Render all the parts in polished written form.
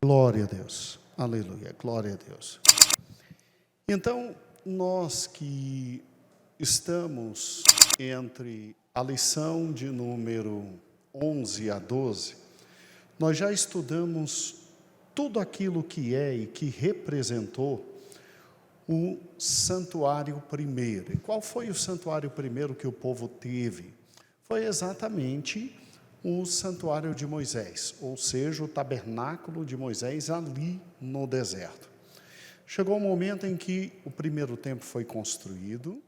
Glória a Deus, aleluia, glória a Deus. Então, nós que estamos entre a lição de número 11 a 12, nós já estudamos tudo aquilo que é e que representou o santuário primeiro. E qual foi o santuário primeiro que o povo teve? Foi exatamente o santuário de Moisés, ou seja, o tabernáculo de Moisés ali no deserto. Chegou o momento em que o primeiro templo foi construído,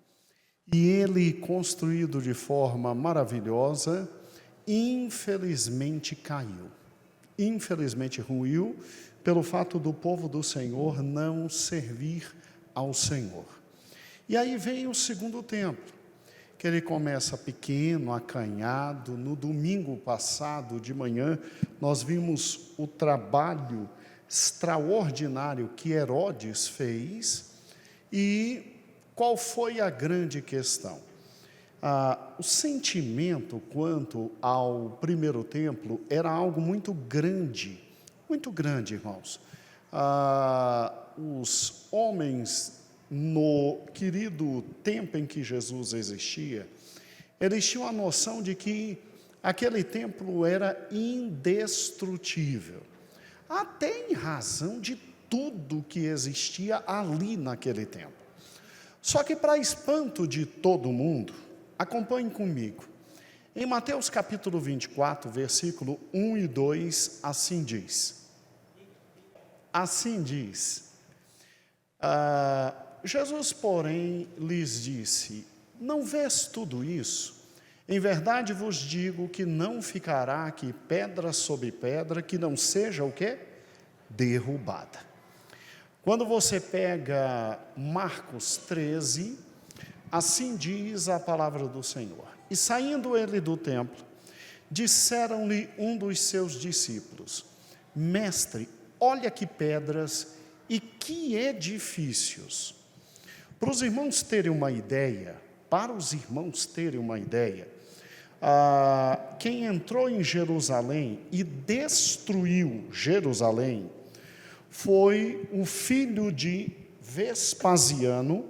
e ele, construído de forma maravilhosa, infelizmente caiu. Infelizmente ruiu, pelo fato do povo do Senhor não servir ao Senhor. E aí vem o segundo templo, que ele começa pequeno, acanhado. No domingo passado de manhã, nós vimos o trabalho extraordinário que Herodes fez. E qual foi a grande questão? O sentimento quanto ao primeiro templo era algo muito grande, irmãos. Os homens, no querido tempo em que Jesus existia, eles tinham a noção de que aquele templo era indestrutível, até em razão de tudo que existia ali naquele templo. Só que, para espanto de todo mundo, acompanhe comigo, em Mateus capítulo 24, versículo 1 e 2, assim diz, Jesus, porém, lhes disse: não vês tudo isso? Em verdade vos digo que não ficará aqui pedra sobre pedra que não seja o quê? Derrubada. Quando você pega Marcos 13, assim diz a palavra do Senhor: e saindo ele do templo, disseram-lhe um dos seus discípulos: mestre, olha que pedras e que edifícios. Para os irmãos terem uma ideia, quem entrou em Jerusalém e destruiu Jerusalém foi o filho de Vespasiano,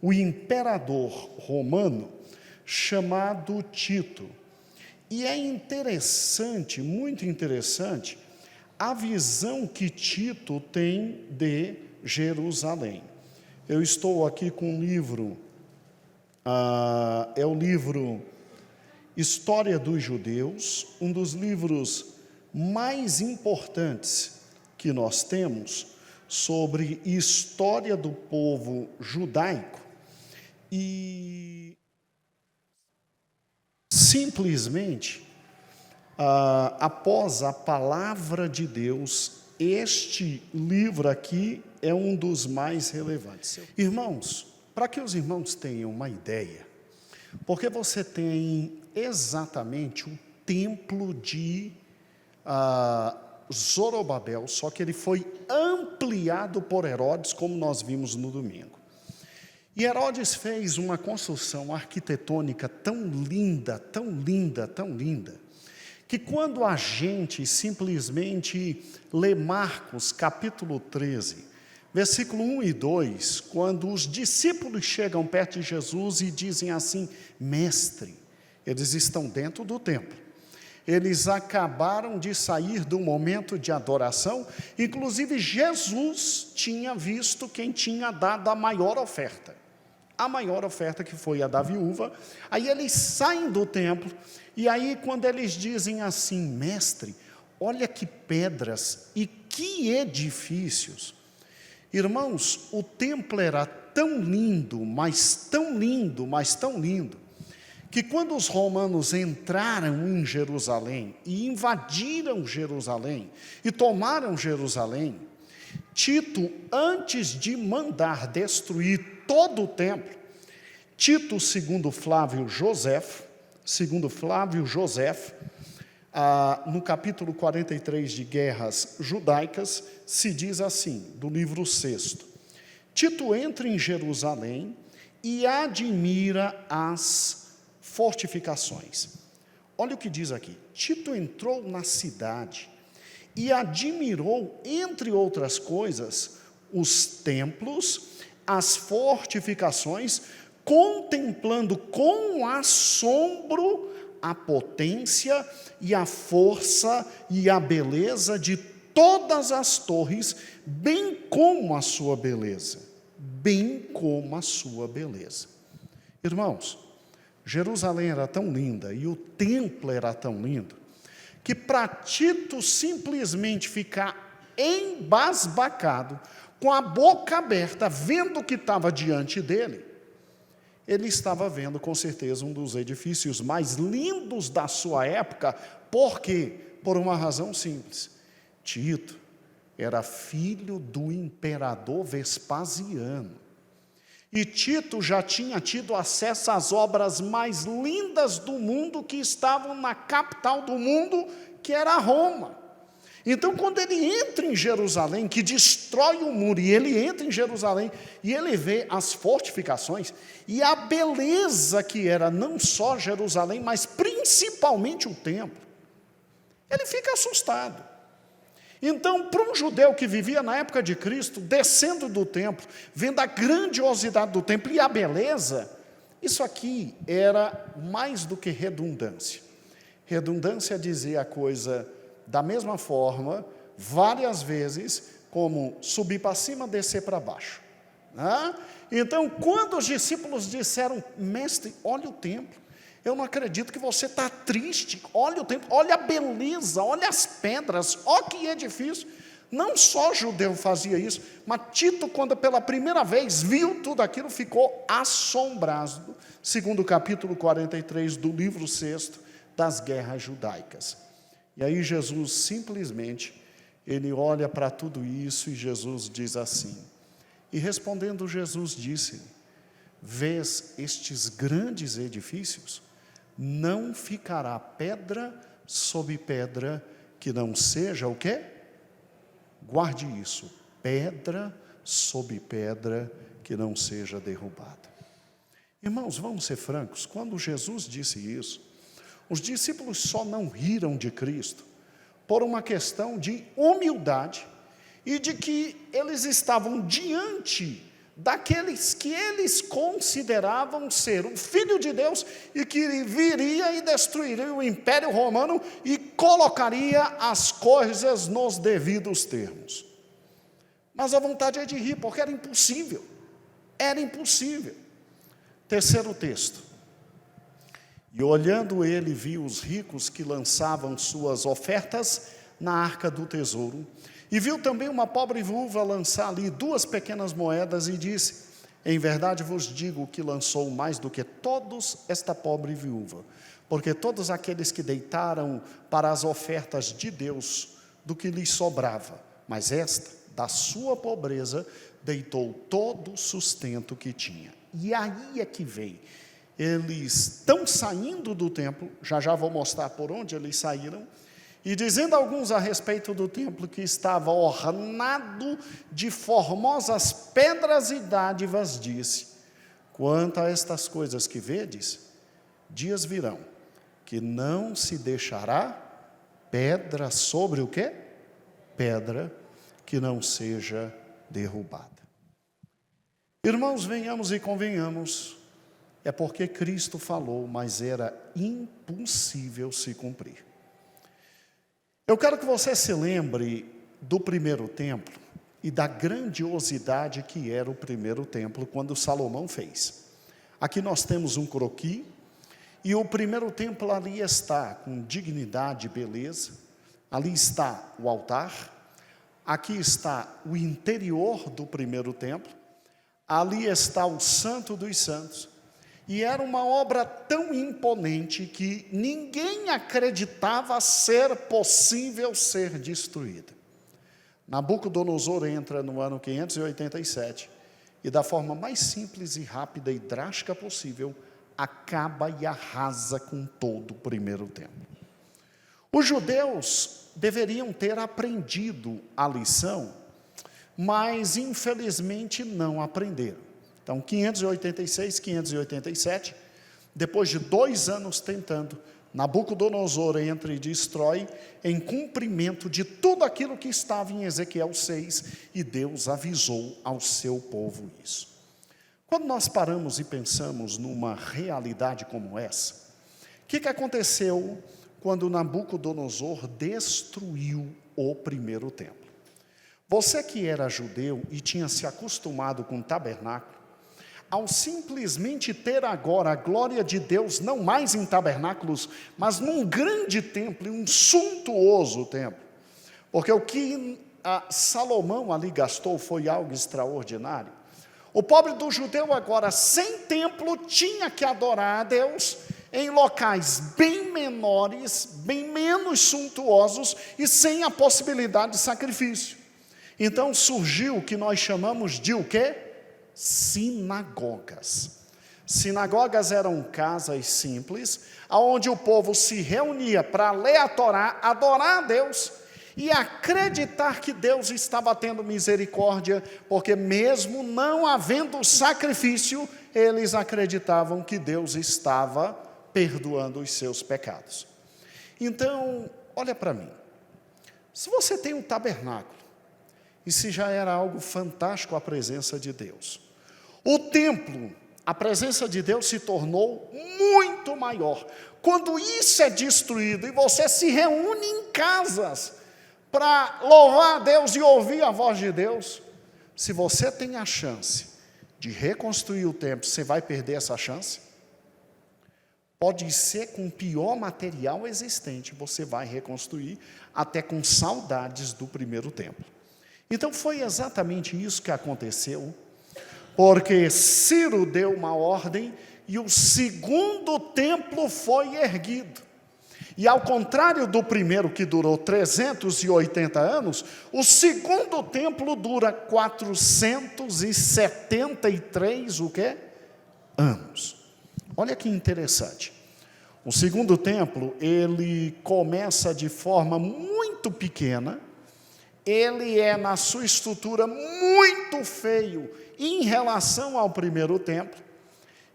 o imperador romano, chamado Tito. E é interessante, muito interessante, a visão que Tito tem de Jerusalém. Eu estou aqui com um livro, é o livro História dos Judeus, um dos livros mais importantes que nós temos sobre história do povo judaico. E simplesmente, após a palavra de Deus, este livro aqui é um dos mais relevantes. Irmãos, para que os irmãos tenham uma ideia, porque você tem exatamente o templo de Zorobabel, só que ele foi ampliado por Herodes, como nós vimos no domingo. E Herodes fez uma construção arquitetônica tão linda, que quando a gente simplesmente lê Marcos capítulo 13, versículo 1 e 2, quando os discípulos chegam perto de Jesus e dizem assim: mestre, eles estão dentro do templo, eles acabaram de sair do momento de adoração, inclusive Jesus tinha visto quem tinha dado a maior oferta, que foi a da viúva. Aí eles saem do templo, e aí quando eles dizem assim: mestre, olha que pedras e que edifícios. Irmãos, o templo era tão lindo, mas tão lindo, que quando os romanos entraram em Jerusalém e invadiram Jerusalém e tomaram Jerusalém, Tito, antes de mandar destruir todo o templo, Tito, segundo Flávio José, no capítulo 43 de Guerras Judaicas, se diz assim, do livro 6: Tito entra em Jerusalém e admira as fortificações. Olha o que diz aqui: Tito entrou na cidade e admirou, entre outras coisas, os templos, as fortificações, contemplando com assombro a potência e a força e a beleza de todas as torres, bem como a sua beleza. Bem como a sua beleza. Irmãos, Jerusalém era tão linda e o templo era tão lindo, que para Tito simplesmente ficar embasbacado, com a boca aberta, vendo o que estava diante dele, ele estava vendo com certeza um dos edifícios mais lindos da sua época. Por quê? Por uma razão simples. Tito era filho do imperador Vespasiano. E Tito já tinha tido acesso às obras mais lindas do mundo que estavam na capital do mundo, que era Roma. Então, quando ele entra em Jerusalém, que destrói o muro, e ele entra em Jerusalém, e ele vê as fortificações, e a beleza que era não só Jerusalém, mas principalmente o templo, ele fica assustado. Então, para um judeu que vivia na época de Cristo, descendo do templo, vendo a grandiosidade do templo e a beleza, isso aqui era mais do que redundância. Redundância é dizer a coisa da mesma forma, várias vezes, como subir para cima, descer para baixo. Então, quando os discípulos disseram, mestre, olha o templo, eu não acredito que você está triste, olha o templo, olha a beleza, olha as pedras, olha que edifício. Não só judeu fazia isso, mas Tito, quando pela primeira vez viu tudo aquilo, ficou assombrado, segundo o capítulo 43 do livro 6 das guerras judaicas. E aí Jesus simplesmente, ele olha para tudo isso e Jesus diz assim, e respondendo Jesus disse, vês estes grandes edifícios? Não ficará pedra sobre pedra que não seja o quê? Guarde isso, pedra sobre pedra que não seja derrubada. Irmãos, vamos ser francos, quando Jesus disse isso, os discípulos só não riram de Cristo por uma questão de humildade e de que eles estavam diante daqueles que eles consideravam ser o Filho de Deus e que viria e destruiria o Império Romano e colocaria as coisas nos devidos termos. Mas a vontade é de rir, porque era impossível. Era impossível. Terceiro texto. E olhando ele, viu os ricos que lançavam suas ofertas na arca do tesouro, e viu também uma pobre viúva lançar ali 2 pequenas moedas, e disse, em verdade vos digo que lançou mais do que todos esta pobre viúva, porque todos aqueles que deitaram para as ofertas de Deus do que lhes sobrava, mas esta, da sua pobreza, deitou todo o sustento que tinha. E aí é que vem. Eles estão saindo do templo, já vou mostrar por onde eles saíram, e dizendo alguns a respeito do templo que estava ornado de formosas pedras e dádivas, disse, quanto a estas coisas que vedes, dias virão, que não se deixará pedra sobre o quê? Pedra que não seja derrubada. Irmãos, venhamos e convenhamos, é porque Cristo falou, mas era impossível se cumprir. Eu quero que você se lembre do primeiro templo e da grandiosidade que era o primeiro templo quando Salomão fez. Aqui nós temos um croquis e o primeiro templo ali está com dignidade e beleza. Ali está o altar, aqui está o interior do primeiro templo, ali está o Santo dos Santos. E era uma obra tão imponente que ninguém acreditava ser possível ser destruída. Nabucodonosor entra no ano 587 e da forma mais simples e rápida e drástica possível, acaba e arrasa com todo o primeiro templo. Os judeus deveriam ter aprendido a lição, mas infelizmente não aprenderam. Então, 586, 587, depois de 2 anos tentando, Nabucodonosor entra e destrói em cumprimento de tudo aquilo que estava em Ezequiel 6, e Deus avisou ao seu povo isso. Quando nós paramos e pensamos numa realidade como essa, o que aconteceu quando Nabucodonosor destruiu o primeiro templo? Você que era judeu e tinha se acostumado com o tabernáculo, ao simplesmente ter agora a glória de Deus, não mais em tabernáculos, mas num grande templo, um suntuoso templo, porque o que Salomão ali gastou foi algo extraordinário. O pobre do judeu agora, sem templo, tinha que adorar a Deus em locais bem menores, bem menos suntuosos e sem a possibilidade de sacrifício. Então surgiu o que nós chamamos de o quê? Sinagogas. Sinagogas eram casas simples, onde o povo se reunia para ler a Torá, adorar a Deus e acreditar que Deus estava tendo misericórdia, porque mesmo não havendo sacrifício, eles acreditavam que Deus estava perdoando os seus pecados. Então, olha para mim, se você tem um tabernáculo, e se já era algo fantástico a presença de Deus, o templo, a presença de Deus se tornou muito maior. Quando isso é destruído e você se reúne em casas para louvar a Deus e ouvir a voz de Deus, se você tem a chance de reconstruir o templo, você vai perder essa chance? Pode ser com o pior material existente, você vai reconstruir, até com saudades do primeiro templo. Então foi exatamente isso que aconteceu, porque Ciro deu uma ordem e o segundo templo foi erguido. E ao contrário do primeiro, que durou 380 anos, o segundo templo dura 473 o quê? Anos. Olha que interessante. O segundo templo, ele começa de forma muito pequena, ele é na sua estrutura muito feio em relação ao primeiro templo,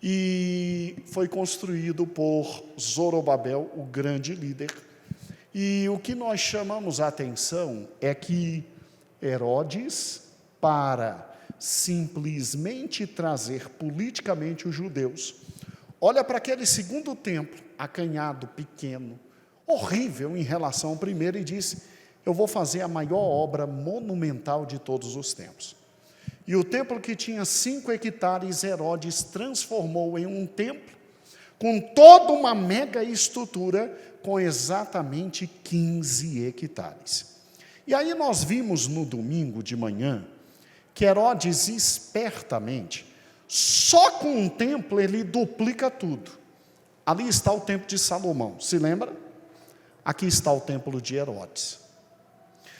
e foi construído por Zorobabel, o grande líder. E o que nós chamamos a atenção é que Herodes, para simplesmente trazer politicamente os judeus, olha para aquele segundo templo, acanhado, pequeno, horrível em relação ao primeiro, e disse: eu vou fazer a maior obra monumental de todos os tempos. E o templo que tinha 5 hectares, Herodes transformou em um templo com toda uma mega estrutura, com exatamente 15 hectares. E aí nós vimos no domingo de manhã, que Herodes espertamente, só com um templo ele duplica tudo. Ali está o templo de Salomão, se lembra? Aqui está o templo de Herodes.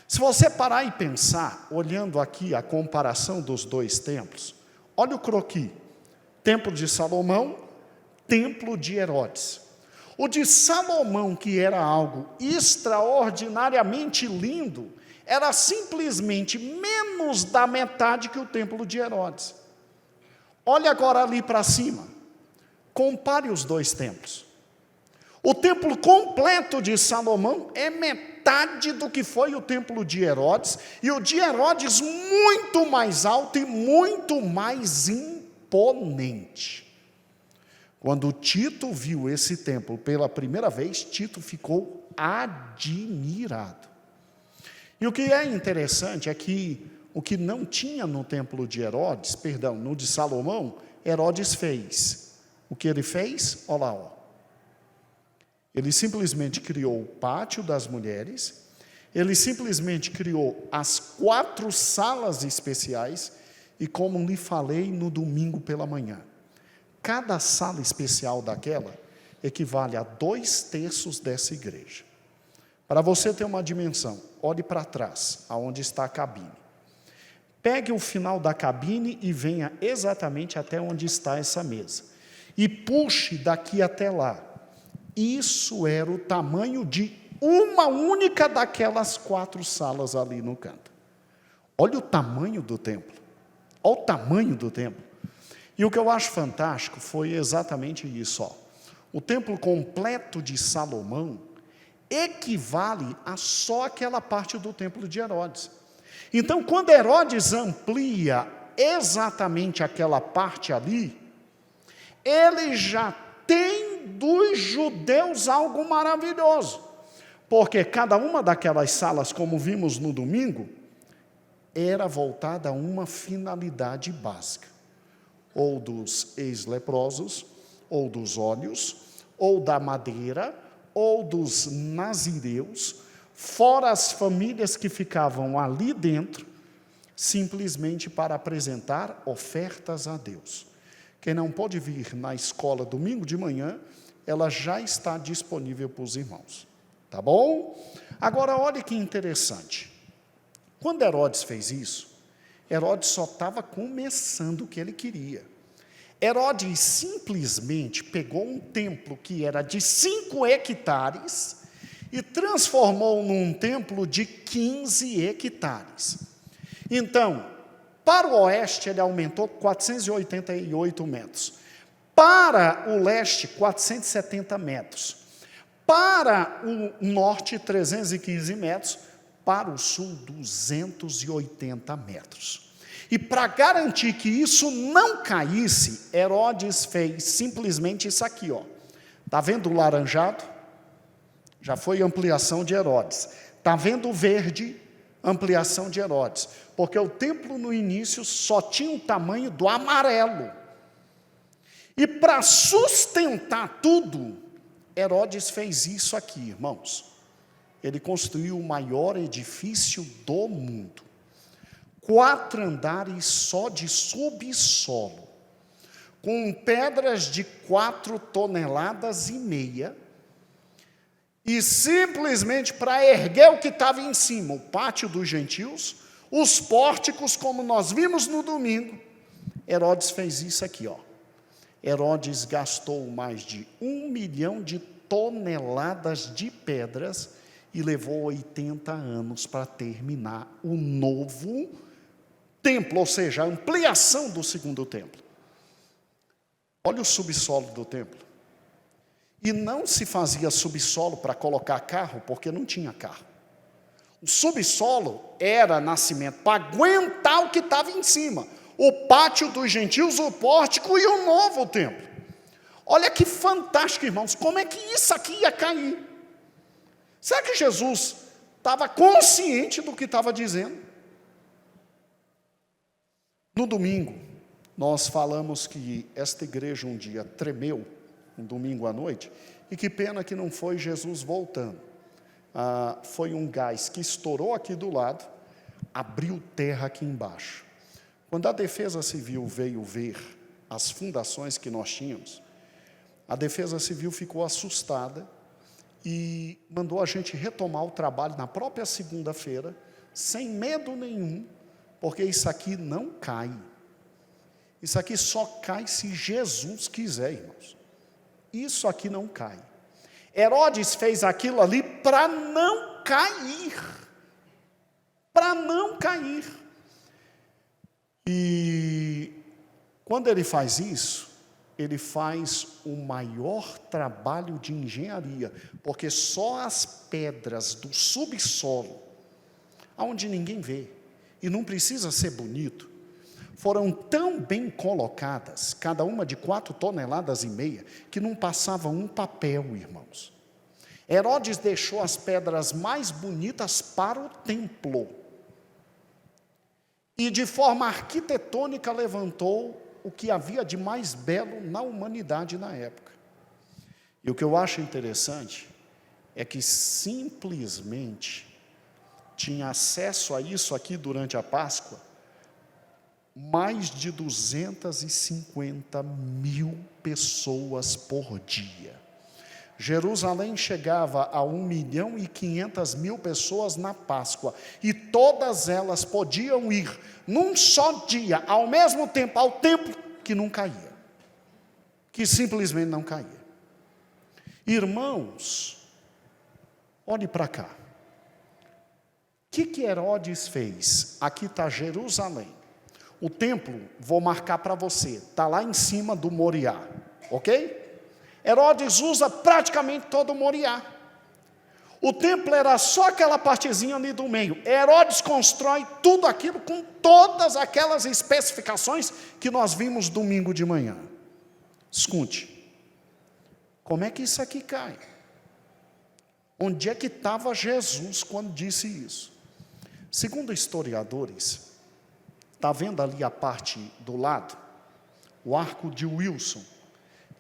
Se você parar e pensar, olhando aqui a comparação dos dois templos, olha o croquis, templo de Salomão, templo de Herodes. O de Salomão, que era algo extraordinariamente lindo, era simplesmente menos da metade que o templo de Herodes. Olha agora ali para cima, compare os dois templos. O templo completo de Salomão é metade do que foi o templo de Herodes, e o de Herodes muito mais alto e muito mais imponente. Quando Tito viu esse templo pela primeira vez, Tito ficou admirado. E o que é interessante é que o que não tinha no templo de Herodes, no de Salomão, Herodes fez. O que ele fez? Olha lá, ó. Ele simplesmente criou o pátio das mulheres, ele simplesmente criou as 4 salas especiais, e como lhe falei no domingo pela manhã, cada sala especial daquela equivale a 2/3 dessa igreja. Para você ter uma dimensão, olhe para trás, aonde está a cabine. Pegue o final da cabine e venha exatamente até onde está essa mesa. E puxe daqui até lá. Isso era o tamanho de uma única daquelas 4 salas ali no canto. Olha o tamanho do templo. Olha o tamanho do templo. E o que eu acho fantástico foi exatamente isso, ó. o templo completo de Salomão, equivale a só aquela parte do templo de Herodes. Então, quando Herodes amplia exatamente aquela parte ali, ele já tem dos judeus algo maravilhoso, porque cada uma daquelas salas, como vimos no domingo, era voltada a uma finalidade básica, ou dos ex-leprosos, ou dos olhos, ou da madeira, ou dos nazireus, fora as famílias que ficavam ali dentro, simplesmente para apresentar ofertas a Deus. Quem não pode vir na escola domingo de manhã, ela já está disponível para os irmãos. Tá bom? Agora, olha que interessante. Quando Herodes fez isso, Herodes só estava começando o que ele queria. Herodes simplesmente pegou um templo que era de 5 hectares e transformou num templo de 15 hectares. Então, para o oeste, ele aumentou 488 metros. Para o leste, 470 metros. Para o norte, 315 metros. Para o sul, 280 metros. E para garantir que isso não caísse, Herodes fez simplesmente isso aqui, ó. Está vendo o laranjado? Já foi ampliação de Herodes. Está vendo o verde? Ampliação de Herodes. Porque o templo no início só tinha o tamanho do amarelo. E para sustentar tudo, Herodes fez isso aqui, irmãos. Ele construiu o maior edifício do mundo. 4 andares só de subsolo, com pedras de 4,5 toneladas, e simplesmente para erguer o que estava em cima, o pátio dos gentios, os pórticos, como nós vimos no domingo, Herodes fez isso aqui, ó. Herodes gastou mais de 1 milhão de toneladas de pedras e levou 80 anos para terminar o novo templo, ou seja, a ampliação do segundo templo. Olha o subsolo do templo. E não se fazia subsolo para colocar carro, porque não tinha carro. O subsolo era nascimento para aguentar o que estava em cima. O pátio dos gentios, o pórtico e o novo templo. Olha que fantástico, irmãos, como é que isso aqui ia cair? Será que Jesus estava consciente do que estava dizendo? No domingo, nós falamos que esta igreja um dia tremeu, um domingo à noite, e que pena que não foi Jesus voltando. Foi um gás que estourou aqui do lado, abriu terra aqui embaixo. Quando a Defesa Civil veio ver as fundações que nós tínhamos, a Defesa Civil ficou assustada e mandou a gente retomar o trabalho na própria segunda-feira, sem medo nenhum, porque isso aqui não cai. Isso aqui só cai se Jesus quiser, irmãos. Isso aqui não cai. Herodes fez aquilo ali para não cair. Para não cair. E quando ele faz isso, ele faz o maior trabalho de engenharia, porque só as pedras do subsolo, onde ninguém vê, e não precisa ser bonito, foram tão bem colocadas, cada uma de 4,5 toneladas, que não passava um papel, irmãos. Herodes deixou as pedras mais bonitas para o templo, e de forma arquitetônica levantou o que havia de mais belo na humanidade na época. E o que eu acho interessante é que simplesmente tinha acesso a isso aqui durante a Páscoa mais de 250 mil pessoas por dia. Jerusalém chegava a 1.500.000 pessoas na Páscoa, e todas elas podiam ir num só dia, ao mesmo tempo, ao templo, que não caía, que simplesmente não caía. Irmãos, olhe para cá. O que Herodes fez? Aqui está Jerusalém. O templo, vou marcar para você, está lá em cima do Moriá, ok? Herodes usa praticamente todo o Moriá. O templo era só aquela partezinha ali do meio. Herodes constrói tudo aquilo com todas aquelas especificações que nós vimos domingo de manhã. Escute, como é que isso aqui cai? Onde é que estava Jesus quando disse isso? Segundo historiadores, está vendo ali a parte do lado? O arco de Wilson.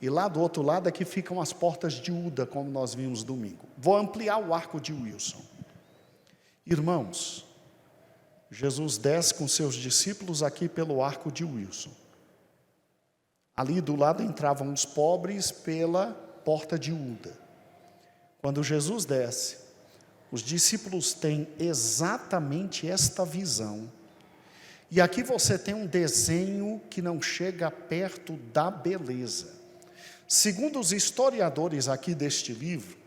E lá do outro lado é que ficam as portas de Uda, como nós vimos domingo. Vou ampliar o arco de Wilson. Irmãos, Jesus desce com seus discípulos aqui pelo arco de Wilson. Ali do lado entravam os pobres pela porta de Uda. Quando Jesus desce, os discípulos têm exatamente esta visão. E aqui você tem um desenho que não chega perto da beleza. Segundo os historiadores aqui deste livro,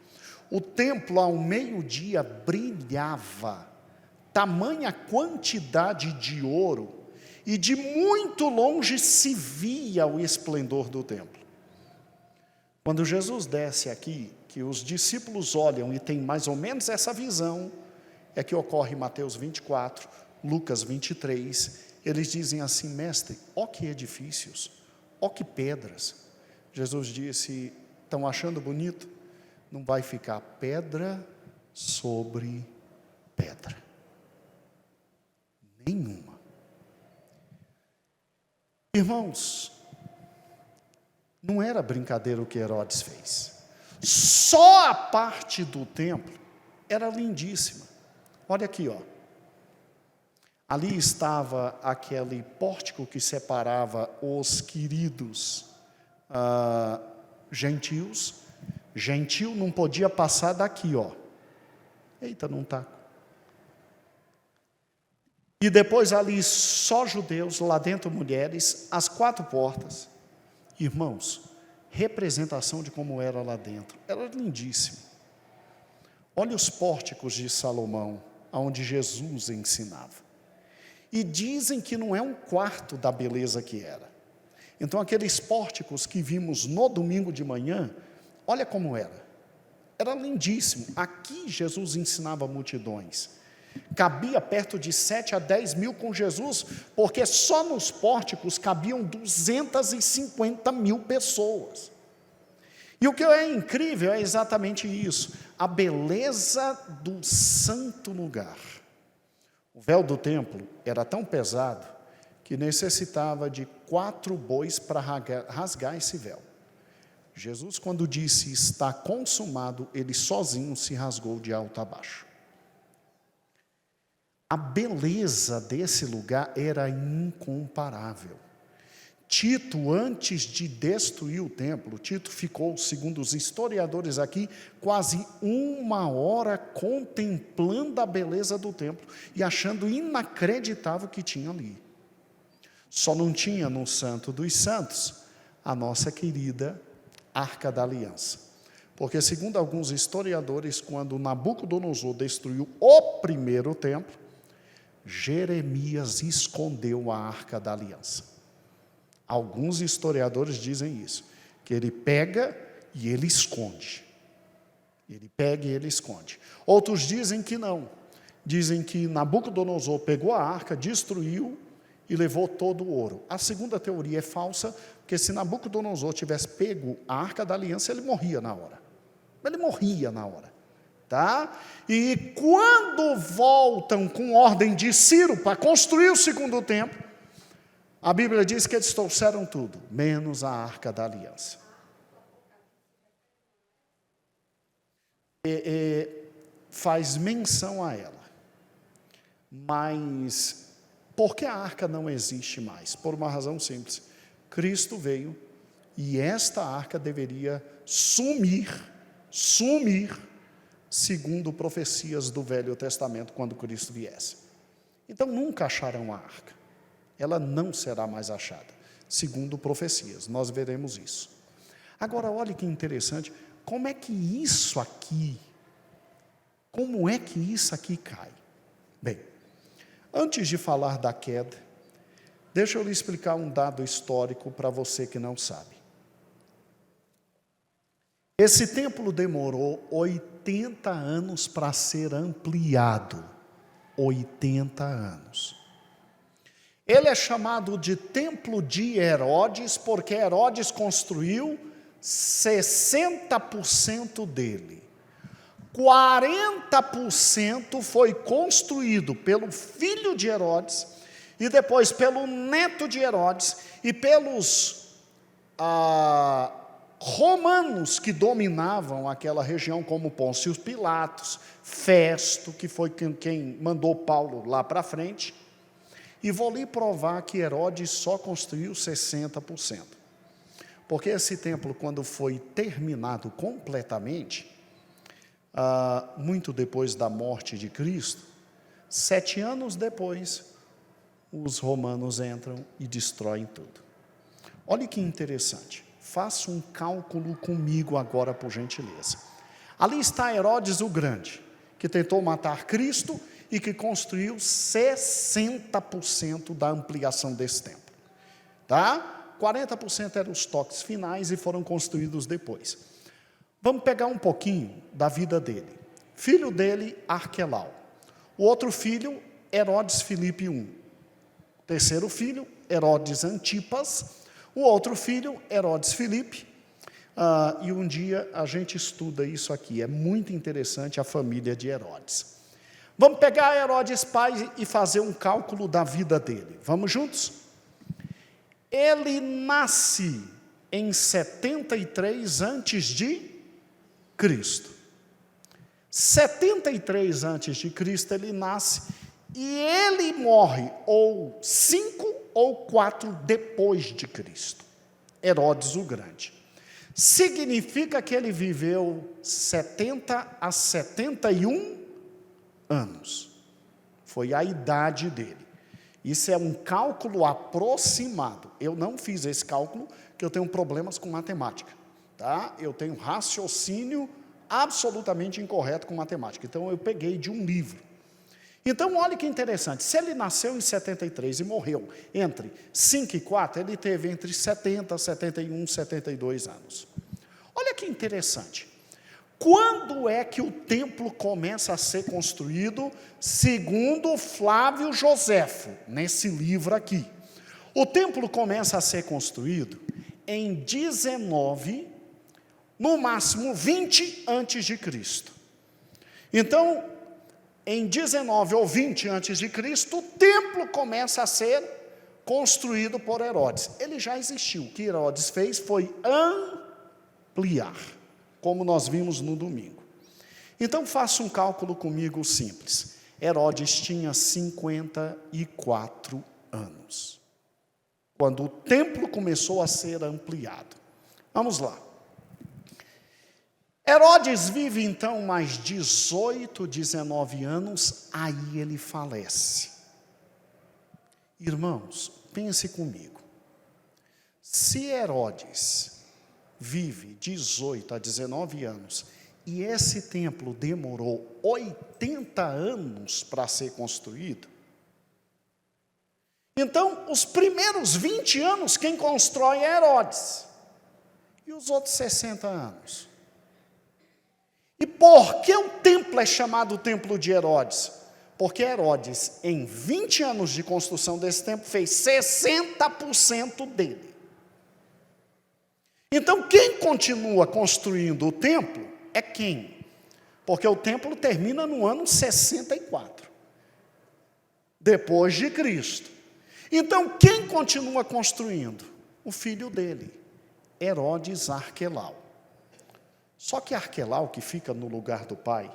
o templo ao meio-dia brilhava, tamanha quantidade de ouro, e de muito longe se via o esplendor do templo. Quando Jesus desce aqui, que os discípulos olham e têm mais ou menos essa visão, é que ocorre Mateus 24, Lucas 23, eles dizem assim: mestre, ó que edifícios, ó que pedras. Jesus disse: estão achando bonito? Não vai ficar pedra sobre pedra. Nenhuma. Irmãos, não era brincadeira o que Herodes fez. Só a parte do templo era lindíssima. Olha aqui, ó. Ali estava aquele pórtico que separava os queridos gentios. Gentil não podia passar daqui, ó. Eita, não está. E depois ali só judeus, lá dentro mulheres, as 4 portas. Irmãos, representação de como era lá dentro. Era lindíssimo. Olha os pórticos de Salomão, onde Jesus ensinava. E dizem que não é um quarto da beleza que era. Então aqueles pórticos que vimos no domingo de manhã, olha como era. Era lindíssimo. Aqui Jesus ensinava multidões. Cabia perto de 7 a 10 mil com Jesus, porque só nos pórticos cabiam 250 mil pessoas. E o que é incrível é exatamente isso, a beleza do santo lugar. O véu do templo era tão pesado que necessitava de 4 bois para rasgar esse véu. Jesus, quando disse está consumado, ele sozinho se rasgou de alto a baixo. A beleza desse lugar era incomparável. Tito, antes de destruir o templo, Tito ficou, segundo os historiadores aqui, quase 1 hora contemplando a beleza do templo e achando inacreditável o que tinha ali. Só não tinha no Santo dos Santos a nossa querida Arca da Aliança. Porque, segundo alguns historiadores, quando Nabucodonosor destruiu o primeiro templo, Jeremias escondeu a Arca da Aliança. Alguns historiadores dizem isso, que ele pega e ele esconde. Ele pega e ele esconde. Outros dizem que não. Dizem que Nabucodonosor pegou a arca, destruiu e levou todo o ouro. A segunda teoria é falsa, porque se Nabucodonosor tivesse pego a Arca da Aliança, ele morria na hora. Ele morria na hora. Tá? E quando voltam com ordem de Ciro para construir o segundo templo, a Bíblia diz que eles trouxeram tudo, menos a Arca da Aliança. Faz menção a ela. Mas por que a arca não existe mais? Por uma razão simples. Cristo veio e esta arca deveria sumir, segundo profecias do Velho Testamento, quando Cristo viesse. Então nunca acharão a arca. Ela não será mais achada, segundo profecias. Nós veremos isso. Agora, olhe que interessante, como é que isso aqui cai? Bem, antes de falar da queda, deixa eu lhe explicar um dado histórico para você que não sabe. Esse templo demorou 80 anos para ser ampliado. 80 anos. Ele é chamado de Templo de Herodes, porque Herodes construiu 60% dele. 40% foi construído pelo filho de Herodes, e depois pelo neto de Herodes, e pelos romanos que dominavam aquela região, como Pôncio Pilatos, Festo, que foi quem mandou Paulo lá para frente. E vou lhe provar que Herodes só construiu 60%. Porque esse templo, quando foi terminado completamente, muito depois da morte de Cristo, 7 anos depois, os romanos entram e destroem tudo. Olha que interessante. Faça um cálculo comigo agora, por gentileza. Ali está Herodes o Grande, que tentou matar Cristo e que construiu 60% da ampliação desse templo. Tá? 40% eram os toques finais e foram construídos depois. Vamos pegar um pouquinho da vida dele. Filho dele, Arquelau. O outro filho, Herodes Filipe I. Terceiro filho, Herodes Antipas. O outro filho, Herodes Filipe. E um dia a gente estuda isso aqui. É muito interessante a família de Herodes. Vamos pegar Herodes pai e fazer um cálculo da vida dele. Vamos juntos? Ele nasce em 73 antes de Cristo. 73 antes de Cristo ele nasce e ele morre ou 5 ou 4 depois de Cristo. Herodes o Grande. Significa que ele viveu 70 a 71 anos. Foi a idade dele. Isso é um cálculo aproximado. Eu não fiz esse cálculo, porque eu tenho problemas com matemática. Tá? Eu tenho raciocínio absolutamente incorreto com matemática. Então, eu peguei de um livro. Então, olha que interessante. Se ele nasceu em 73 e morreu entre 5 e 4, ele teve entre 70, 71, 72 anos. Olha que interessante. Quando é que o templo começa a ser construído? Segundo Flávio Joséfo, nesse livro aqui. O templo começa a ser construído em 19, no máximo 20 antes de Cristo. Então, em 19 ou 20 antes de Cristo, o templo começa a ser construído por Herodes. Ele já existiu. O que Herodes fez foi ampliar, como nós vimos no domingo. Então, faça um cálculo comigo simples. Herodes tinha 54 anos, quando o templo começou a ser ampliado. Vamos lá. Herodes vive então mais 18, 19 anos, aí ele falece. Irmãos, pense comigo. Se Herodes vive 18 a 19 anos, e esse templo demorou 80 anos para ser construído, então os primeiros 20 anos quem constrói é Herodes, e os outros 60 anos? E por que o templo é chamado Templo de Herodes? Porque Herodes, em 20 anos de construção desse templo, fez 60% dele. Então, quem continua construindo o templo é quem? Porque o templo termina no ano 64, depois de Cristo. Então, quem continua construindo? O filho dele, Herodes Arquelau. Só que Arquelau, que fica no lugar do pai,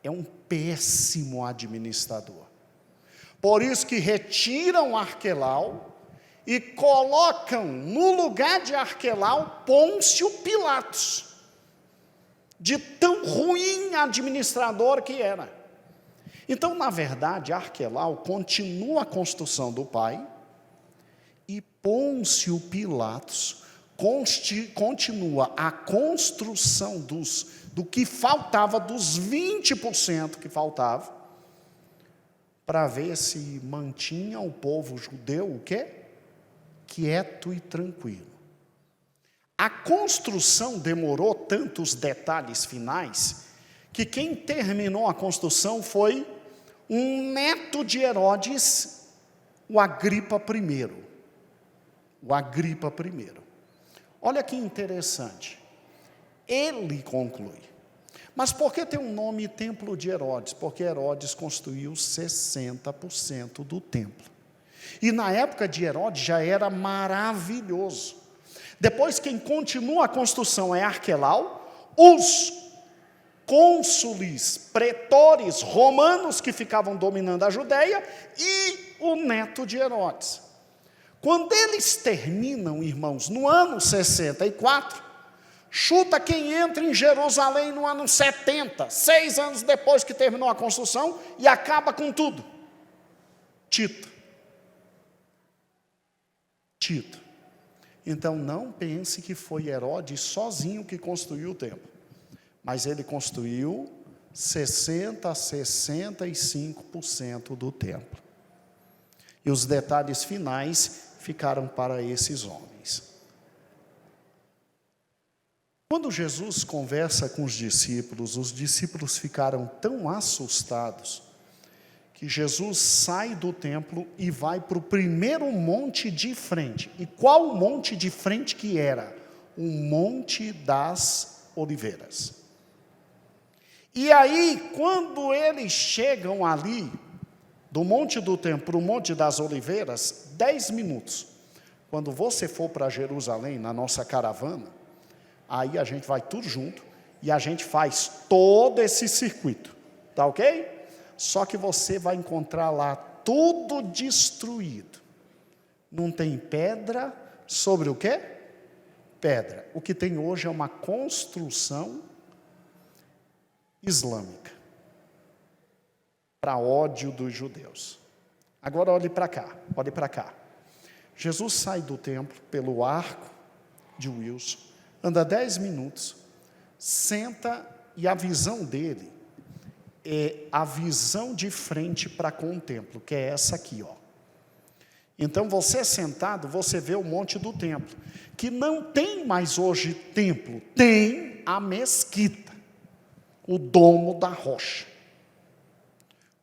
é um péssimo administrador. Por isso que retiram Arquelau e colocam no lugar de Arquelau Pôncio Pilatos, de tão ruim administrador que era. Então, na verdade, Arquelau continua a construção do pai e Pôncio Pilatos continua a construção do que faltava, dos 20% que faltava, para ver se mantinha o povo judeu o quê? Quieto e tranquilo. A construção demorou tantos detalhes finais, que quem terminou a construção foi um neto de Herodes, o Agripa I. O Agripa I. Olha que interessante. Ele conclui. Mas por que tem um nome Templo de Herodes? Porque Herodes construiu 60% do templo. E na época de Herodes já era maravilhoso. Depois quem continua a construção é Arquelau, os cônsules, pretores romanos que ficavam dominando a Judéia e o neto de Herodes. Quando eles terminam, irmãos, no ano 64, chuta quem entra em Jerusalém no ano 70, 6 anos depois que terminou a construção e acaba com tudo. Tito. Então não pense que foi Herodes sozinho que construiu o templo, mas ele construiu 60% a 65% do templo. E os detalhes finais ficaram para esses homens. Quando Jesus conversa com os discípulos ficaram tão assustados, que Jesus sai do templo e vai para o primeiro monte de frente. E qual monte de frente que era? O Monte das Oliveiras. E aí, quando eles chegam ali, do Monte do Templo para o Monte das Oliveiras, 10 minutos. Quando você for para Jerusalém, na nossa caravana, aí a gente vai tudo junto e a gente faz todo esse circuito, tá ok? Só que você vai encontrar lá tudo destruído. Não tem pedra sobre o quê? Pedra. O que tem hoje é uma construção islâmica, para ódio dos judeus. Agora olhe para cá, olhe para cá. Jesus sai do templo pelo arco de Wilson, anda 10 minutos, senta e a visão dele é a visão de frente para com o templo, que é essa aqui, ó. Então você sentado, você vê o monte do templo, que não tem mais hoje templo, tem a mesquita, o domo da rocha.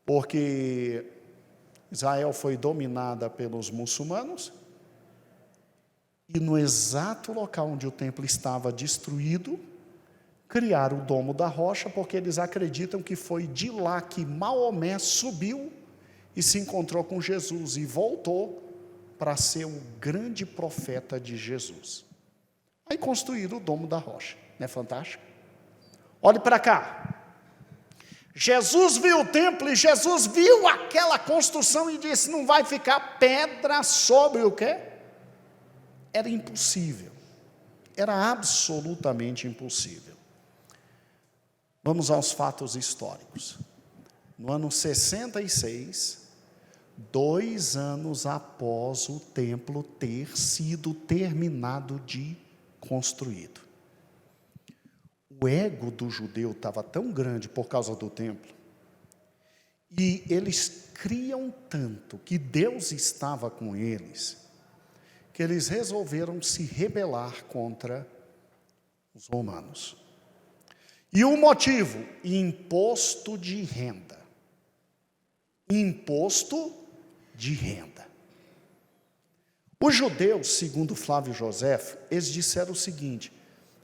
Porque Israel foi dominada pelos muçulmanos, e no exato local onde o templo estava destruído, criaram o domo da rocha, porque eles acreditam que foi de lá que Maomé subiu e se encontrou com Jesus e voltou para ser o grande profeta de Jesus. Aí construíram o domo da rocha, não é fantástico? Olhe para cá. Jesus viu o templo e Jesus viu aquela construção e disse: não vai ficar pedra sobre o quê? Era impossível, era absolutamente impossível. Vamos aos fatos históricos. No ano 66, 2 anos após o templo ter sido terminado de construído, o ego do judeu estava tão grande por causa do templo, e eles criam tanto que Deus estava com eles, que eles resolveram se rebelar contra os romanos. E o motivo? Imposto de renda. Imposto de renda. Os judeus, segundo Flávio José, eles disseram o seguinte: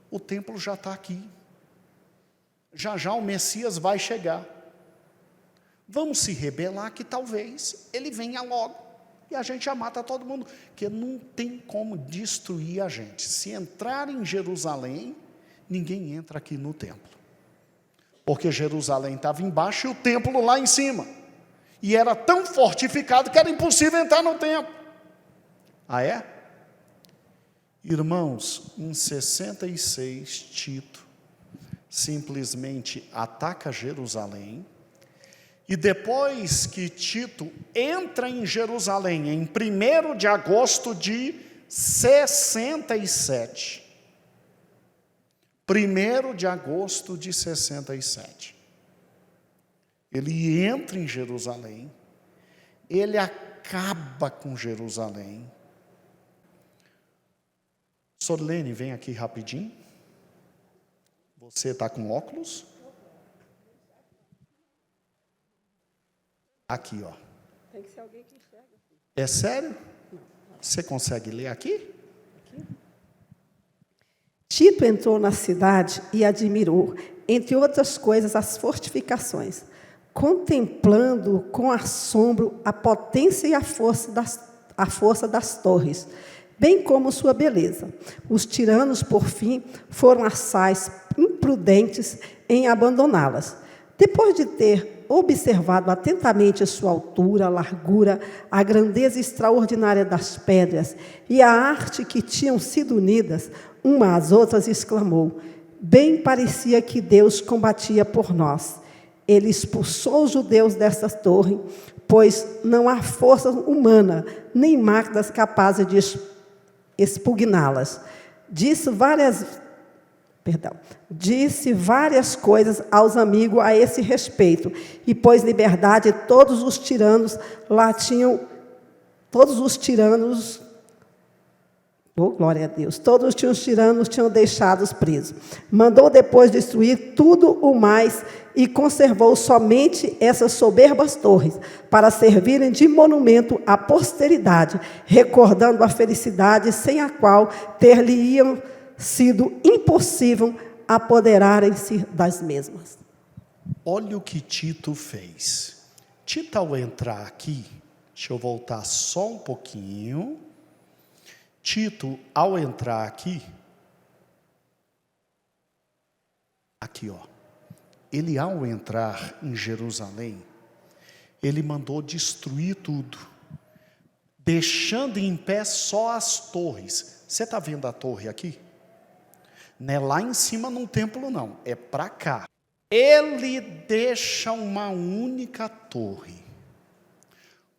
o templo já está aqui, já já o Messias vai chegar, vamos se rebelar que talvez ele venha logo, e a gente já mata todo mundo, porque não tem como destruir a gente. Se entrar em Jerusalém, ninguém entra aqui no templo, porque Jerusalém estava embaixo e o templo lá em cima, e era tão fortificado que era impossível entrar no templo. Ah, é? Irmãos, em 66, Tito simplesmente ataca Jerusalém, e depois que Tito entra em Jerusalém, em 1º de agosto de 67, 1º de agosto de 67, ele entra em Jerusalém, ele acaba com Jerusalém, Sorlene, vem aqui rapidinho. Você está com óculos? Aqui, ó. Tem que ser alguém que enxerga. É sério? Você consegue ler aqui? Tito entrou na cidade e admirou, entre outras coisas, as fortificações, contemplando com assombro a potência e a força das torres, bem como sua beleza. Os tiranos, por fim, foram assaz imprudentes em abandoná-las. Depois de ter observado atentamente a sua altura, a largura, a grandeza extraordinária das pedras e a arte que tinham sido unidas uma às outras, exclamou: bem parecia que Deus combatia por nós. Ele expulsou os judeus dessa torre, pois não há força humana, nem máquinas capazes de expugná-las. Disse várias coisas aos amigos a esse respeito, e pôs liberdade todos os tiranos, glória a Deus, todos os tiranos tinham deixado presos. Mandou depois destruir tudo o mais e conservou somente essas soberbas torres, para servirem de monumento à posteridade, recordando a felicidade sem a qual ter-lhe-iam sido impossível apoderarem-se das mesmas. Olha o que Tito fez. Tito, ao entrar aqui, deixa eu voltar só um pouquinho. Tito, ao entrar aqui, ó, ele ao entrar em Jerusalém, ele mandou destruir tudo, deixando em pé só as torres. Você está vendo a torre aqui? Não é lá em cima no templo, não, é para cá. Ele deixa uma única torre,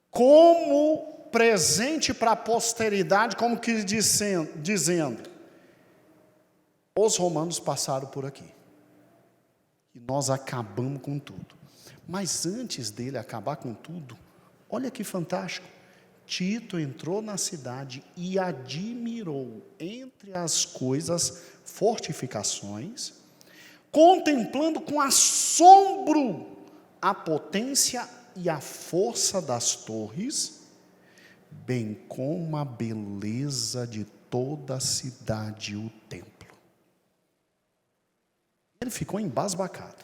como presente para a posteridade, como que dizendo, os romanos passaram por aqui, e nós acabamos com tudo. Mas antes dele acabar com tudo, olha que fantástico, Tito entrou na cidade e admirou, entre as coisas, fortificações, contemplando com assombro a potência e a força das torres, bem como a beleza de toda a cidade e o templo. Ele ficou embasbacado.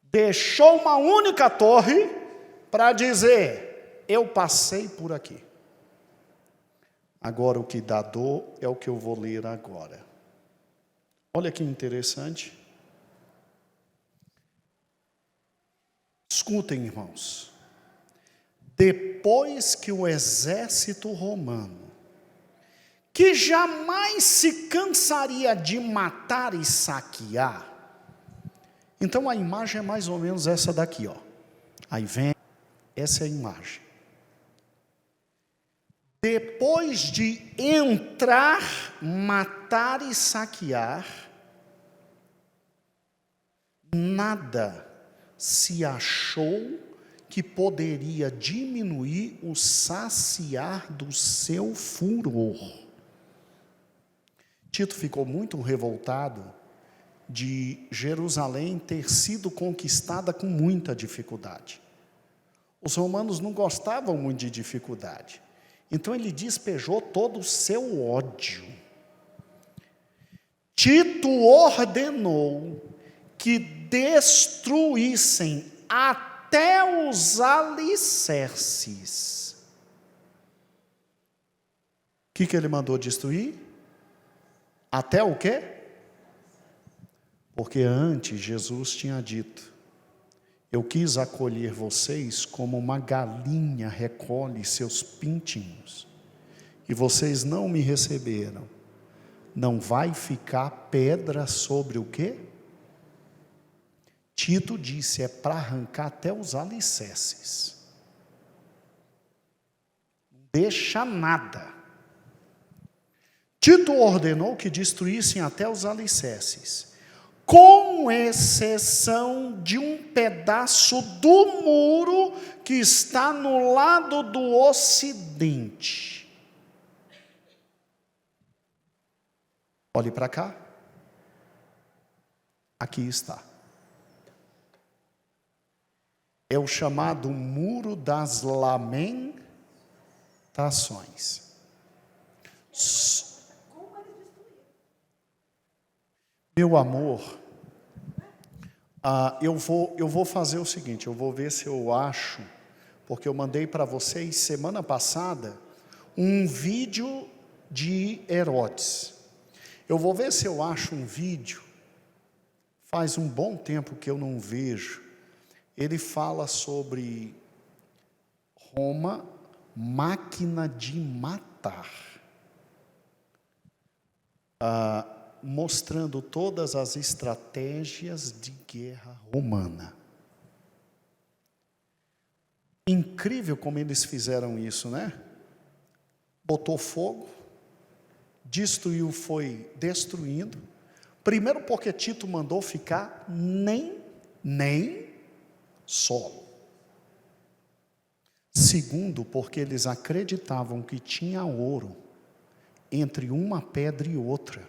Deixou uma única torre para dizer: eu passei por aqui. Agora o que dá dor é o que eu vou ler agora. Olha que interessante. Escutem, irmãos. Depois que o exército romano, que jamais se cansaria de matar e saquear, então a imagem é mais ou menos essa daqui, ó. Aí vem, essa é a imagem. Depois de entrar, matar e saquear, nada se achou que poderia diminuir o saciar do seu furor. Tito ficou muito revoltado de Jerusalém ter sido conquistada com muita dificuldade. Os romanos não gostavam muito de dificuldade, então ele despejou todo o seu ódio. Tito ordenou que destruíssem até os alicerces. O que ele mandou destruir? Até o quê? Porque antes Jesus tinha dito: eu quis acolher vocês como uma galinha recolhe seus pintinhos, e vocês não me receberam. Não vai ficar pedra sobre o quê? Tito disse, é para arrancar até os alicerces. Não deixa nada. Tito ordenou que destruíssem até os alicerces, com exceção de um pedaço do muro que está no lado do ocidente. Olhe para cá. Aqui está. É o chamado Muro das Lamentações. Meu amor, eu vou fazer o seguinte, eu vou ver se eu acho, porque eu mandei para vocês semana passada um vídeo de Herodes. Eu vou ver se eu acho um vídeo, faz um bom tempo que eu não vejo. Ele fala sobre Roma, máquina de matar, mostrando todas as estratégias de guerra romana. Incrível como eles fizeram isso, né? Botou fogo, destruiu, foi destruindo. Primeiro porque Tito mandou ficar nem solo. Segundo, porque eles acreditavam que tinha ouro entre uma pedra e outra.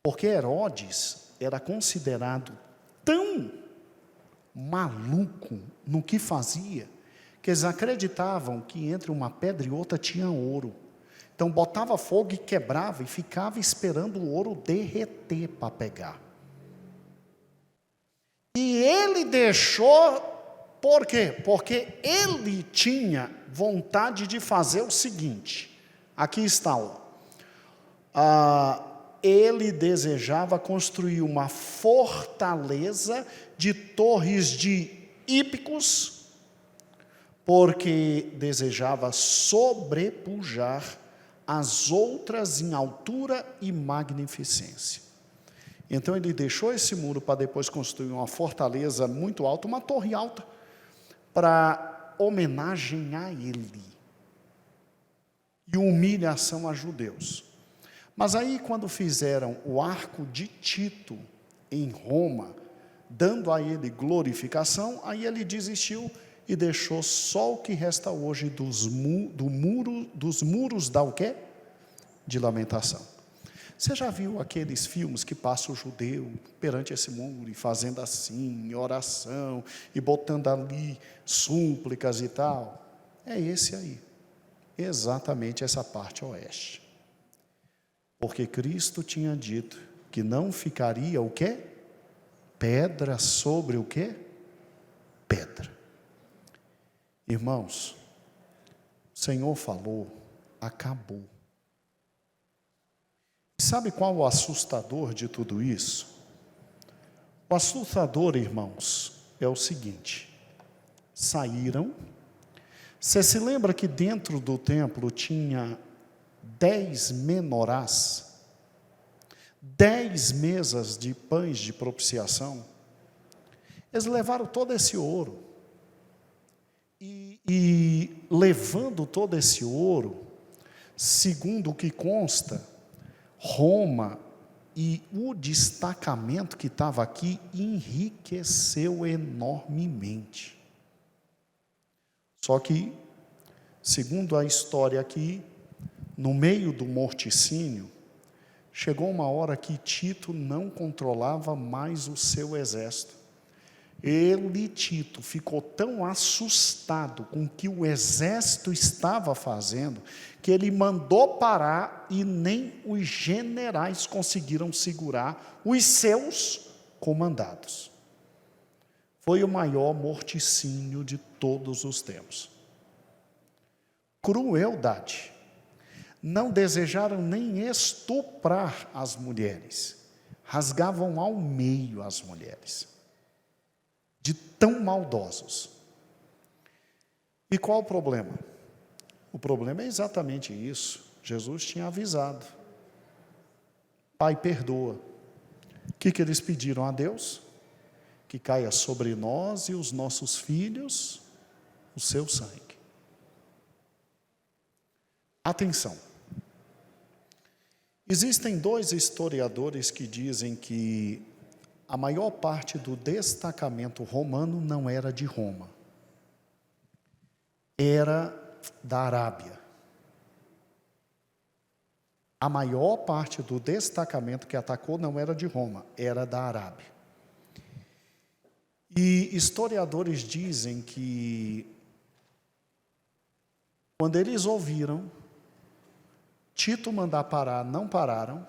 Porque Herodes era considerado tão maluco no que fazia, que eles acreditavam que entre uma pedra e outra tinha ouro. Então botava fogo e quebrava e ficava esperando o ouro derreter para pegar. E ele deixou, por quê? Porque ele tinha vontade de fazer o seguinte, aqui está, ele desejava construir uma fortaleza de torres de hípicos, porque desejava sobrepujar as outras em altura e magnificência. Então ele deixou esse muro para depois construir uma fortaleza muito alta, uma torre alta, para homenagem a ele e humilhação a judeus. Mas aí quando fizeram o arco de Tito em Roma, dando a ele glorificação, aí ele desistiu e deixou só o que resta hoje dos muros da o quê? De lamentação. Você já viu aqueles filmes que passa o judeu perante esse muro e fazendo assim, oração, e botando ali súplicas e tal? É esse aí, exatamente essa parte oeste. Porque Cristo tinha dito que não ficaria o quê? Pedra sobre o quê? Pedra. Irmãos, o Senhor falou, acabou. Sabe qual o assustador de tudo isso? O assustador, irmãos, é o seguinte: saíram. Você se lembra que dentro do templo tinha 10 menorás, 10 mesas de pães de propiciação? Eles levaram todo esse ouro, e levando todo esse ouro, segundo o que consta, Roma e o destacamento que estava aqui enriqueceu enormemente. Só que, segundo a história aqui, no meio do morticínio, chegou uma hora que Tito não controlava mais o seu exército. Ele, Tito, ficou tão assustado com o que o exército estava fazendo, que ele mandou parar e nem os generais conseguiram segurar os seus comandados. Foi o maior morticínio de todos os tempos. Crueldade. Não desejaram nem estuprar as mulheres, rasgavam ao meio as mulheres, de tão maldosos. E qual o problema? O problema é exatamente isso. Jesus tinha avisado: Pai, perdoa. O que eles pediram a Deus? Que caia sobre nós e os nossos filhos o seu sangue. Atenção. Existem 2 historiadores que dizem que a maior parte do destacamento romano não era de Roma, era da Arábia. A maior parte do destacamento que atacou não era de Roma, era da Arábia. E historiadores dizem que, quando eles ouviram Tito mandar parar, não pararam,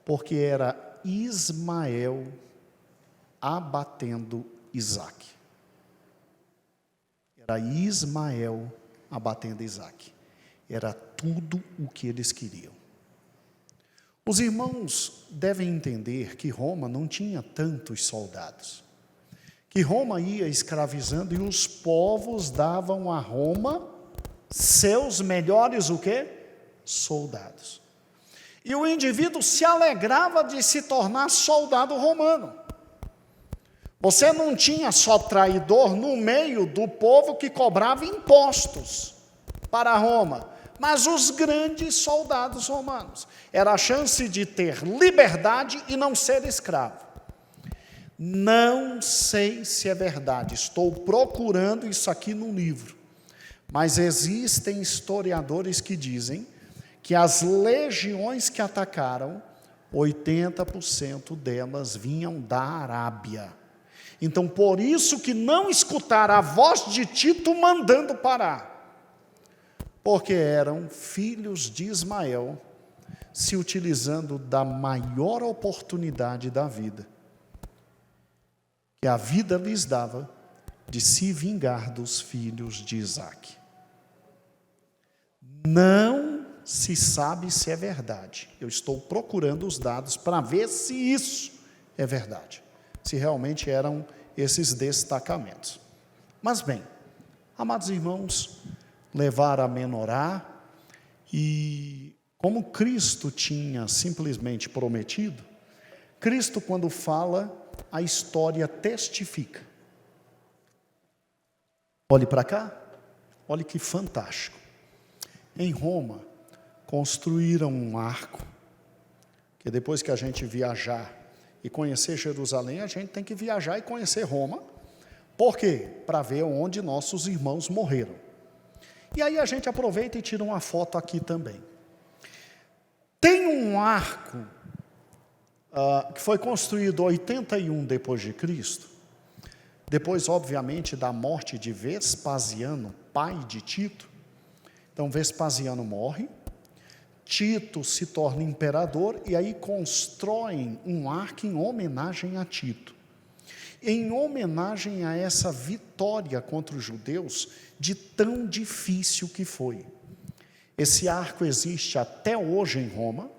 porque era Ismael abatendo Isaque. Era Ismael abatendo Isaque. Era tudo o que eles queriam. Os irmãos devem entender que Roma não tinha tantos soldados. Que Roma ia escravizando e os povos davam a Roma seus melhores o quê? Soldados. E o indivíduo se alegrava de se tornar soldado romano. Você não tinha só traidor no meio do povo que cobrava impostos para Roma, mas os grandes soldados romanos. Era a chance de ter liberdade e não ser escravo. Não sei se é verdade, estou procurando isso aqui no livro, mas existem historiadores que dizem que as legiões que atacaram, 80% delas vinham da Arábia. Então, por isso que não escutaram a voz de Tito mandando parar, porque eram filhos de Ismael, se utilizando da maior oportunidade da vida, que a vida lhes dava, de se vingar dos filhos de Isaque. Não se sabe se é verdade. Eu estou procurando os dados para ver se isso é verdade, se realmente eram esses destacamentos. Mas bem, amados irmãos, levar a menorá, e como Cristo tinha simplesmente prometido, Cristo, quando fala, a história testifica. Olhe para cá, olhe que fantástico. Em Roma, construíram um arco, que depois que a gente viajar e conhecer Jerusalém, a gente tem que viajar e conhecer Roma. Por quê? Para ver onde nossos irmãos morreram. E aí a gente aproveita e tira uma foto aqui também. Tem um arco que foi construído em 81 depois de Cristo, depois, obviamente, da morte de Vespasiano, pai de Tito. Então, Vespasiano morre, Tito se torna imperador, e aí constroem um arco em homenagem a Tito, em homenagem a essa vitória contra os judeus, de tão difícil que foi. Esse arco existe até hoje em Roma.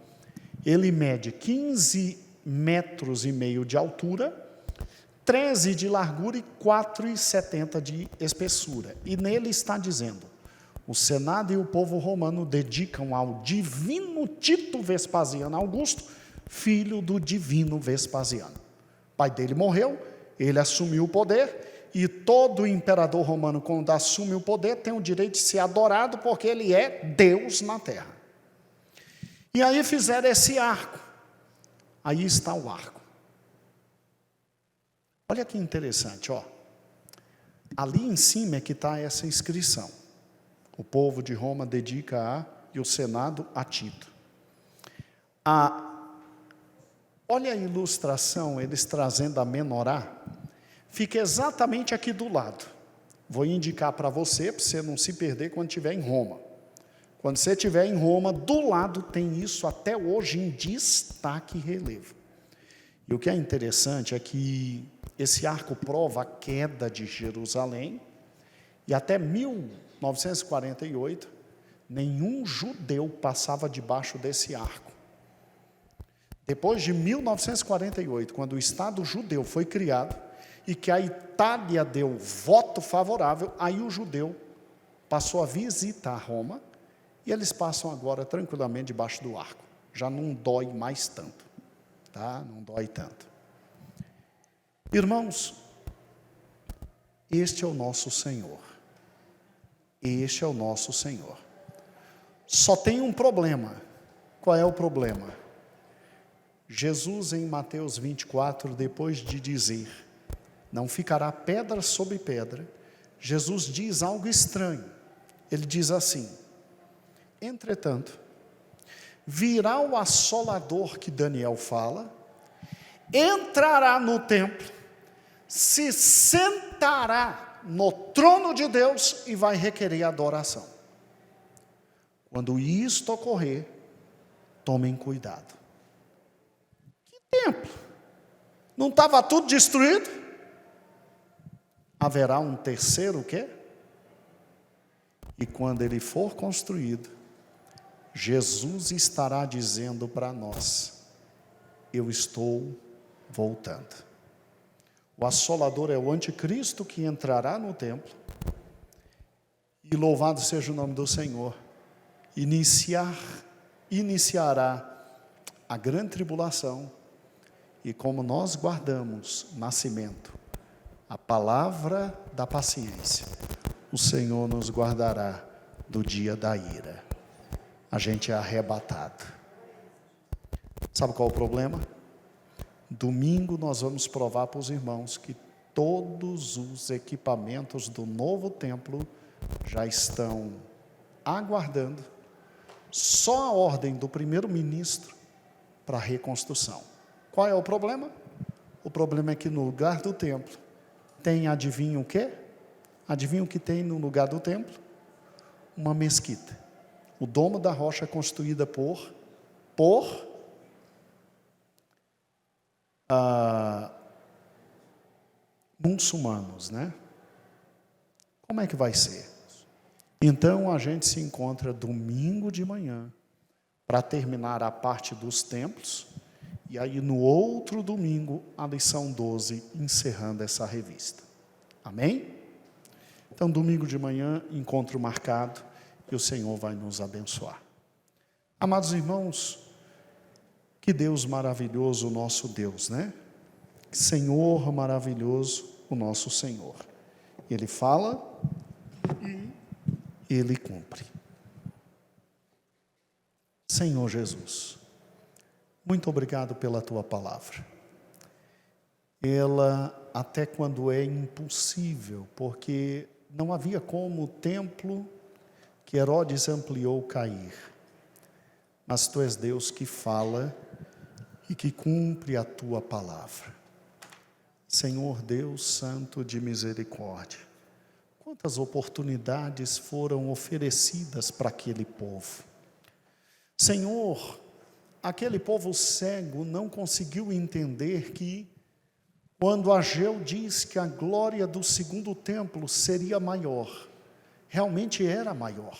Ele mede 15,5 metros de altura, 13 de largura e 4,70 de espessura. E nele está dizendo: o Senado e o povo romano dedicam ao divino Tito Vespasiano Augusto, filho do divino Vespasiano. O pai dele morreu, ele assumiu o poder, e todo imperador romano, quando assume o poder, tem o direito de ser adorado, porque ele é Deus na terra. E aí fizeram esse arco. Aí está o arco. Olha que interessante, ó. Ali em cima é que está essa inscrição. O povo de Roma dedica e o Senado a Tito. Olha a ilustração, eles trazendo a menorá. Fica exatamente aqui do lado. Vou indicar para você não se perder quando estiver em Roma. Quando você estiver em Roma, do lado tem isso até hoje em destaque e relevo. E o que é interessante é que esse arco prova a queda de Jerusalém, e até 1948, nenhum judeu passava debaixo desse arco. Depois de 1948, quando o Estado judeu foi criado, e que a Itália deu voto favorável, aí o judeu passou a visitar Roma, e eles passam agora tranquilamente debaixo do arco. Já não dói mais tanto, tá? Não dói tanto. Irmãos, este é o nosso Senhor. Este é o nosso Senhor. Só tem um problema. Qual é o problema? Jesus, em Mateus 24, depois de dizer: não ficará pedra sobre pedra, Jesus diz algo estranho. Ele diz assim: entretanto, virá o assolador que Daniel fala, entrará no templo, se sentará no trono de Deus e vai requerer adoração. Quando isto ocorrer, tomem cuidado. Que templo? Não estava tudo destruído? Haverá um terceiro o quê? E quando ele for construído, Jesus estará dizendo para nós: eu estou voltando. O assolador é o anticristo que entrará no templo, e louvado seja o nome do Senhor, iniciará a grande tribulação, e como nós guardamos nascimento, a palavra da paciência, o Senhor nos guardará do dia da ira. A gente é arrebatado. Sabe qual é o problema? Domingo nós vamos provar para os irmãos que todos os equipamentos do novo templo já estão aguardando só a ordem do primeiro-ministro para a reconstrução. Qual é o problema? O problema é que no lugar do templo tem, adivinha o quê? Adivinha o que tem no lugar do templo? Uma mesquita. O domo da rocha é construída por muçulmanos, né? Como é que vai ser? Então a gente se encontra domingo de manhã para terminar a parte dos templos, e aí no outro domingo a lição 12, encerrando essa revista. Amém? Então domingo de manhã, encontro marcado, e o Senhor vai nos abençoar. Amados irmãos, que Deus maravilhoso o nosso Deus, né? Senhor maravilhoso o nosso Senhor. Ele fala e Ele cumpre. Senhor Jesus, muito obrigado pela Tua palavra. Ela, até quando é impossível, porque não havia como o templo que Herodes ampliou cair. Mas Tu és Deus que fala e que cumpre a Tua palavra. Senhor Deus Santo de misericórdia, quantas oportunidades foram oferecidas para aquele povo. Senhor, aquele povo cego não conseguiu entender que, quando Ageu diz que a glória do segundo templo seria maior, realmente era maior.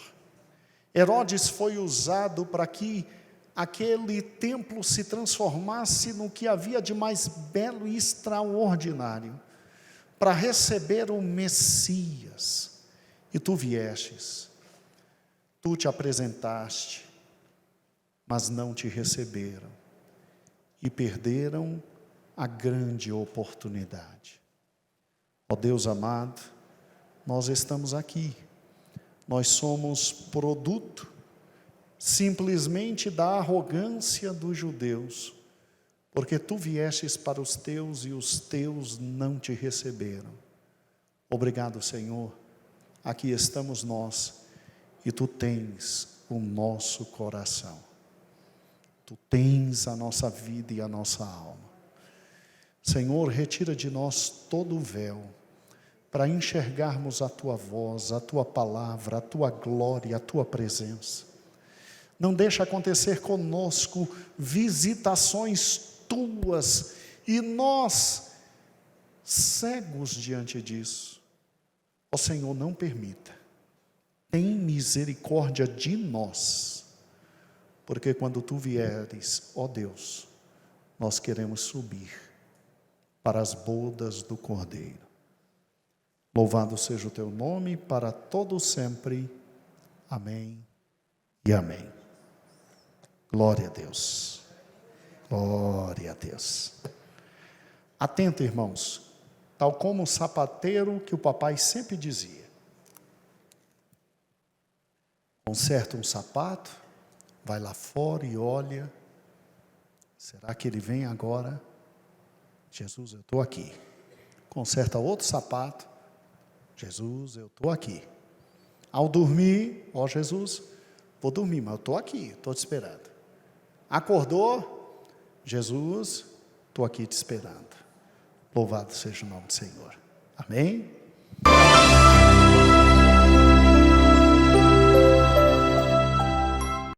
Herodes foi usado para que aquele templo se transformasse no que havia de mais belo e extraordinário, para receber o Messias. E Tu viestes, Tu te apresentaste, mas não te receberam, e perderam a grande oportunidade. Ó Deus amado, nós estamos aqui, nós somos produto simplesmente da arrogância dos judeus, porque Tu viestes para os Teus e os Teus não te receberam. Obrigado, Senhor, aqui estamos nós, e Tu tens o nosso coração, Tu tens a nossa vida e a nossa alma. Senhor, retira de nós todo o véu, para enxergarmos a Tua voz, a Tua palavra, a Tua glória, a Tua presença. Não deixa acontecer conosco visitações Tuas, e nós, cegos diante disso. Ó Senhor, não permita. Tem misericórdia de nós, porque quando Tu vieres, ó Deus, nós queremos subir para as bodas do Cordeiro. Louvado seja o Teu nome para todo sempre. Amém e amém. Glória a Deus. Glória a Deus. Atento, irmãos, tal como o sapateiro que o papai sempre dizia. Conserta um sapato, vai lá fora e olha. Será que ele vem agora? Jesus, eu estou aqui. Conserta outro sapato. Jesus, eu estou aqui. Ao dormir, ó Jesus, vou dormir, mas eu estou aqui, estou te esperando. Acordou? Jesus, estou aqui te esperando. Louvado seja o nome do Senhor. Amém?